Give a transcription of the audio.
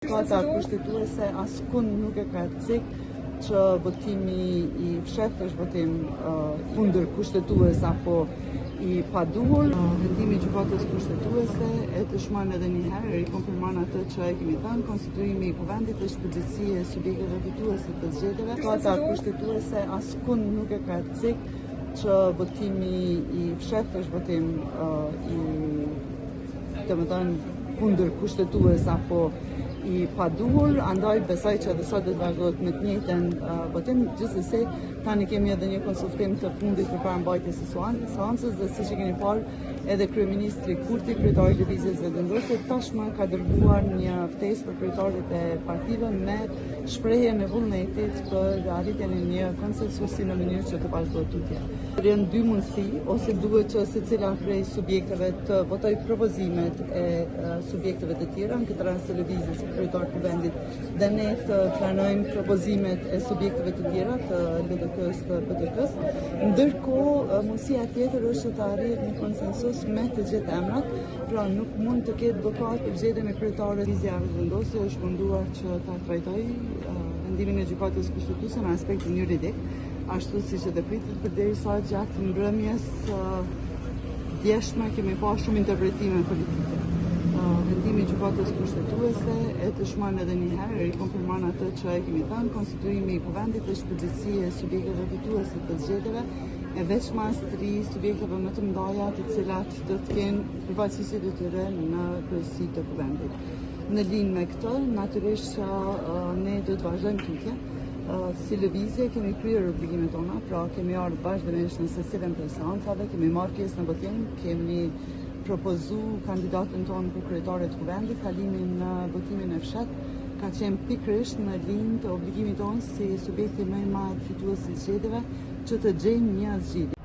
Gjykata kushtetuese askund nuk e ka cik që votimi i fshehtë është votim kundër kushtetues apo i paduhur. Vendimi i gjykatës kushtetuese e dëshmon edhe një herë, rikonfirmon atë që e kemi thënë, konstituimi i kuvendit është përgjegjësia e subjekteve votuese të zgjedhjeve. Gjykata kushtetuese askund nuk e ka cik që votimi i fshehtë është votim kundër kushtetues apo i paduhur, andaj besoj që edhe sot do të vazhdohet me të njëjtën votim. Gjithsesi, tani kemi edhe një konsultim të fundit përpara mbajtjes së seancës dhe siç e keni parë, edhe kryeministri Kurti, kryetari i Lëvizjes Vendosur, tashmë ka dërguar një ftesë për kryetarët e partive me shprehjen e vullnetit për arritjen e një konsensusi në mënyrë që të vazhdohet tutje. Janë dy mundësi, ose duhet që secila prej subjekteve të votojë propozimet e subjekteve të tjera, në këtë rast të Lëvizjes kryetar të vendit, dhe ne të pranojmë propozimet e subjekteve të tjera të LDK-s të BTK-s. Ndërkohë, mundësia tjetër është të arrihet një konsensus me të gjithë emrat, pra nuk mund të ketë blokad për zgjedhjen e kryetarit. Lëvizja Vendosur është munduar që ta trajtojë vendimin e gjykatës kushtetuese në aspektin juridik, ashtu siç edhe pritet, përderisa gjatë mbrëmjes djeshme kemi pasur shumë interpretime politike. Vendimi i gjykatës kushtetuese e dëshmon edhe një herë, rikonfirmon atë që e kemi thënë, konstituimi i kuvendit është përgjegjësia e subjekteve votuese të zgjedhjeve, e veçmas 3 subjekteve më të mëdha, të cilat do të kenë përfaqësisit e tyre në kryesi të kuvendit. Në linjë me këtë, natyrisht që ne do të vazhdojmë tutje. Si lëvizje kemi kryer obligimet tona, pra kemi ardhur vazhdimisht në secilën prej seancave, kemi marrë pjesë në votim, kemi propozu kandidatën tonë për kryetarin e kuvendit. Kalimin në votimin e fshehtë ka qenë pikërisht në linjë të obligimit tonë si subjekti më i madh fitues i zgjedhjeve që të gjejmë një zgjidhje.